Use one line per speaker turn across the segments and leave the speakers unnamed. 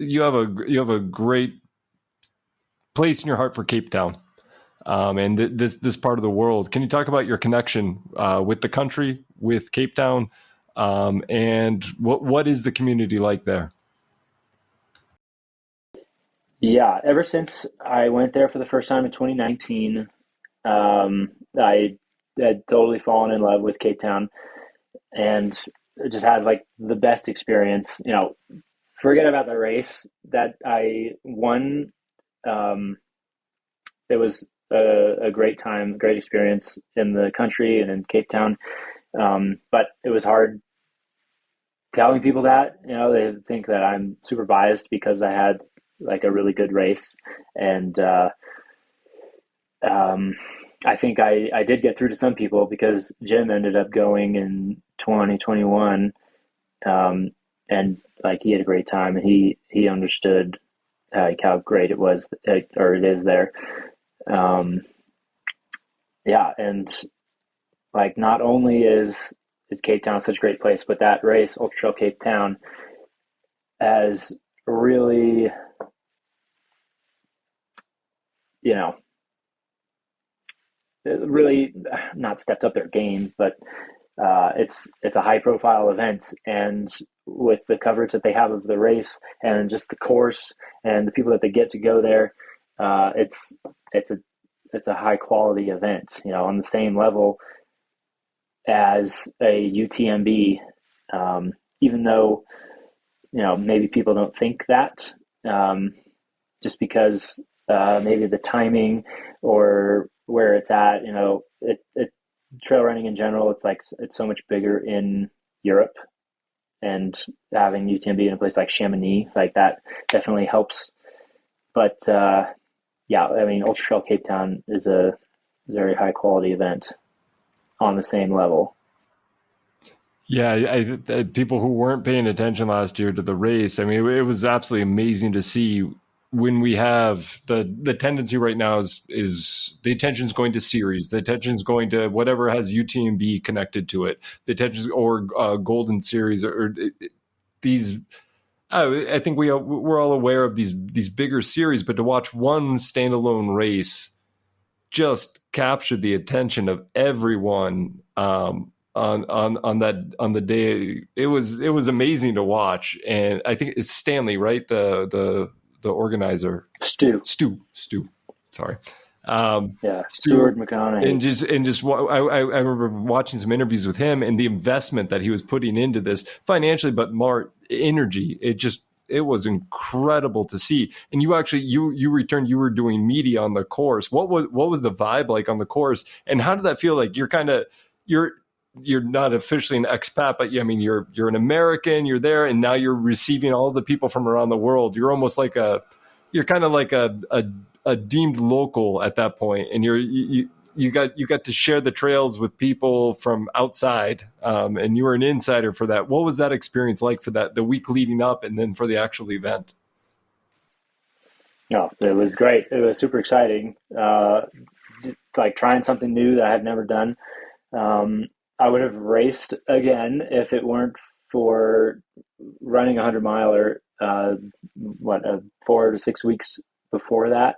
you have a great place in your heart for Cape Town, and this part of the world. Can you talk about your connection with the country, with Cape Town, and what is the community like there?
Yeah, ever since I went there for the first time in 2019, I had totally fallen in love with Cape Town and just had like the best experience. Forget about the race that I won. It was a great time, great experience in the country and in Cape Town. But it was hard telling people that, they think that I'm super biased because I had like a really good race. And I think I did get through to some people because Jim ended up going in 2021. And like he had a great time, and he understood like how great it was, or it is there. Yeah, and like not only is Cape Town such a great place, but that race, Ultra Trail Cape Town, has really, really not stepped up their game, but it's a high profile event, and with the coverage that they have of the race and just the course and the people that they get to go there, it's a high quality event, on the same level as a UTMB, even though, maybe people don't think that, just because maybe the timing or where it's at, trail running in general, it's so much bigger in Europe, and having UTMB in a place like Chamonix, like that definitely helps. But yeah, I mean, Ultra Trail Cape Town is a very high quality event on the same level.
Yeah, people who weren't paying attention last year to the race, I mean, it was absolutely amazing to see when we have the tendency right now is the attention's going to series, the attention's going to whatever has UTMB connected to it, the attention's or Golden Series or these. I think we're all aware of these bigger series, but to watch one standalone race just captured the attention of everyone on the day. It was amazing to watch, and I think it's Stanley, right? The organizer, Stu. Sorry.
Yeah, Stuart McConaughey.
And just I remember watching some interviews with him and the investment that he was putting into this financially, but more energy. It was incredible to see. And you actually you returned. You were doing media on the course. What was the vibe like on the course? And how did that feel? Like you're not officially an expat, but I mean you're an American. You're there, and now you're receiving all the people from around the world. You're almost like you're kind of like a deemed local at that point, and you got to share the trails with people from outside, and you were an insider for that. What was that experience like for the week leading up, and then for the actual event?
No, it was great. It was super exciting. Like trying something new that I had never done. I would have raced again if it weren't for running a 100-miler. 4 to 6 weeks before that.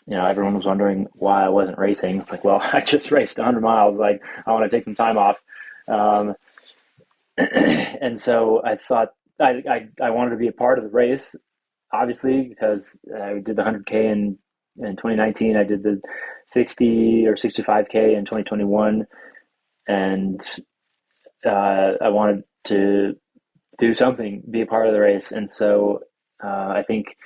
Everyone was wondering why I wasn't racing. It's like, well, I just raced 100 miles. Like, I want to take some time off. And so I thought I wanted to be a part of the race, obviously, because I did the 100K in 2019. I did the 60 or 65K in 2021. And I wanted to do something, be a part of the race. And so I think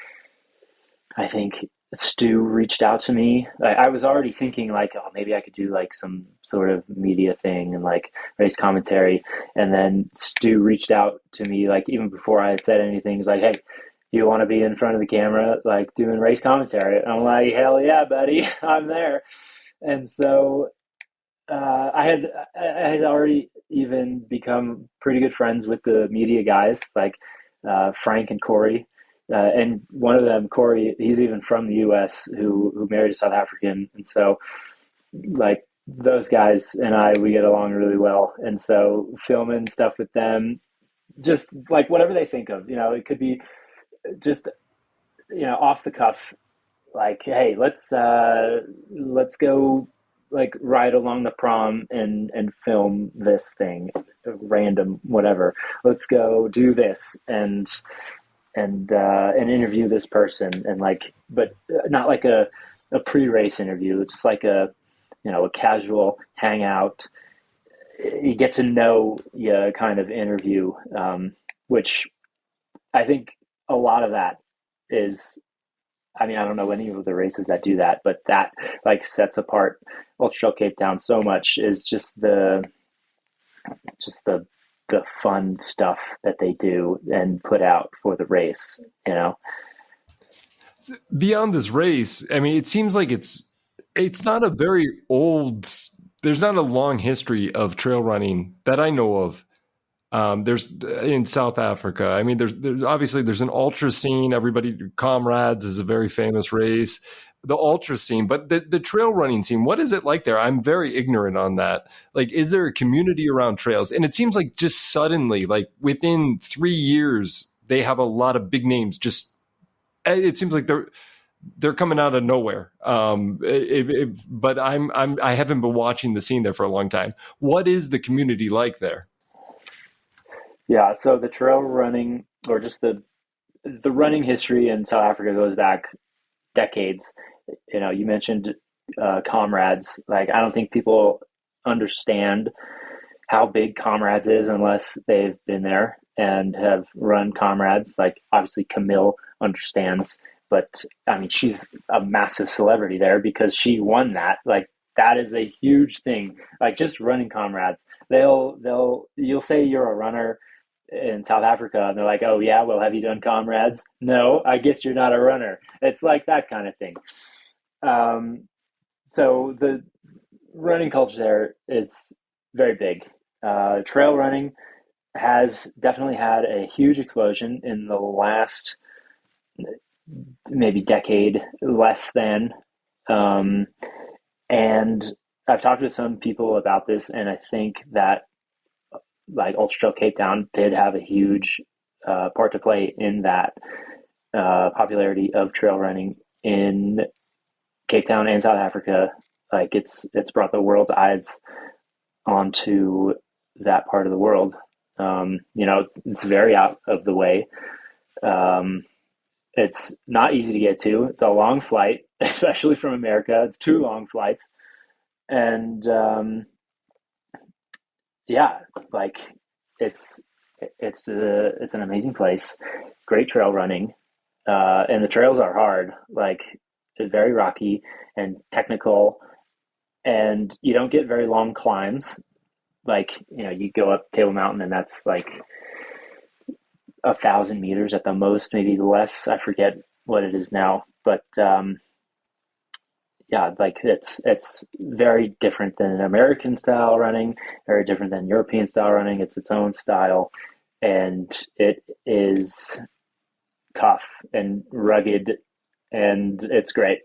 Stu reached out to me. I was already thinking like, oh, maybe I could do like some sort of media thing and like race commentary. And then Stu reached out to me like even before I had said anything. He's like, hey, you want to be in front of the camera like doing race commentary? And I'm like, hell yeah, buddy, I'm there. And so I had already even become pretty good friends with the media guys like Frank and Corey. And one of them, Corey, he's even from the U.S. who married a South African. And so like those guys and we get along really well. And so filming stuff with them just like whatever they think of, it could be just, off the cuff, like, hey, let's go like ride along the prom and film this thing, random, whatever. Let's go do this and interview this person, and like, but not like a pre-race interview. It's just like a casual hangout, you get to know you kind of interview, which I think a lot of that is, I mean, I don't know any of the races that do that, but that like sets apart Ultra Trail Cape Town so much, is just the fun stuff that they do and put out for the race.
Beyond this race, I mean, it seems like it's not a very old. There's not a long history of trail running that I know of. There's in South Africa. I mean, there's obviously there's an ultra scene. Everybody, Comrades is a very famous race, the ultra scene, but the trail running scene. What is it like there? I'm very ignorant on that. Like, is there a community around trails? And it seems like just suddenly, like within 3 years, they have a lot of big names. Just it seems like they're coming out of nowhere. But I haven't been watching the scene there for a long time. What is the community like there?
Yeah, so the trail running, or just the running history in South Africa goes back decades. You mentioned Comrades. Like, I don't think people understand how big Comrades is unless they've been there and have run Comrades. Like, obviously Camille understands, but I mean, she's a massive celebrity there because she won that. Like, that is a huge thing. Like, just running Comrades, you'll say you're a runner in South Africa, and they're like, "Oh yeah, well, have you done Comrades?" No, I guess you're not a runner. It's like that kind of thing. So the running culture there is very big. Trail running has definitely had a huge explosion in the last maybe decade, less than. And I've talked to some people about this, and I think that like Ultra Trail Cape Town did have a huge part to play in that popularity of trail running in Cape Town and South Africa. Like, it's brought the world's eyes onto that part of the world. It's very out of the way. It's not easy to get to. It's a long flight, especially from America. It's 2 long flights, and yeah, like it's an amazing place. Great trail running, and the trails are hard. Like, very rocky and technical, and you don't get very long climbs. Like, you go up Table Mountain, and that's like 1,000 meters at the most, maybe less. I forget what it is now, but yeah, like it's very different than American style running, very different than European style running. It's its own style, and it is tough and rugged, and it's great.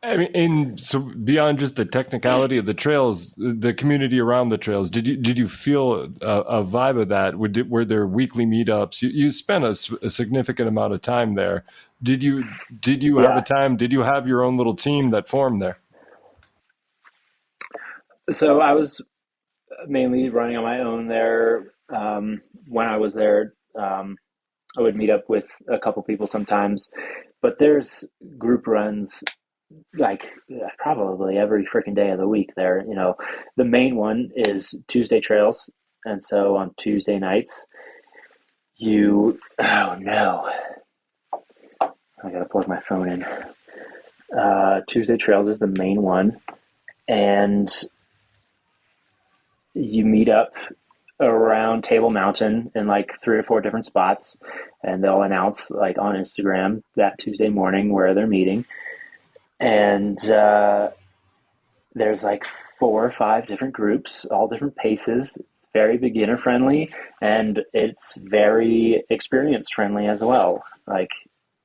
I mean, and so beyond just the technicality of the trails, the community around the trails, did you feel a vibe of that? Were there weekly meetups? You spent a significant amount of time there. Did you have a time? Did you have your own little team that formed there?
So I was mainly running on my own there. When I was there, I would meet up with a couple people sometimes, but there's group runs like probably every freaking day of the week there. The main one is Tuesday trails, and so on Tuesday nights oh no, I gotta plug my phone in. Tuesday trails is the main one, and you meet up around Table Mountain in like 3 or 4 different spots, and they'll announce like on Instagram that Tuesday morning where they're meeting. And there's like 4 or 5 different groups, all different paces. It's very beginner friendly, and it's very experience friendly as well. Like,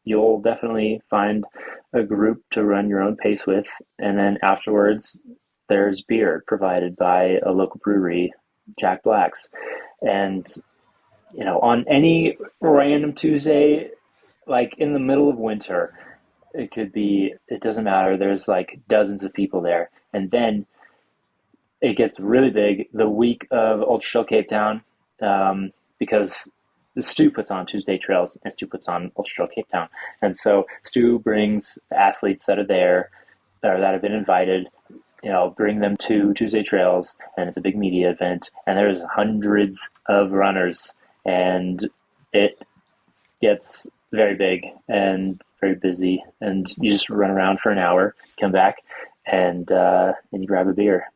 you'll definitely find a group to run your own pace with, and then afterwards there's beer provided by a local brewery. Jack Black's. And, on any random Tuesday, like in the middle of winter, it doesn't matter. There's like dozens of people there. And then it gets really big the week of Ultra Trail Cape Town, because Stu puts on Tuesday Trails and Stu puts on Ultra Trail Cape Town. And so Stu brings athletes that are there or that have been invited, bring them to Tuesday Trails, and it's a big media event, and there's hundreds of runners, and it gets very big and very busy, and you just run around for an hour, come back, and you grab a beer,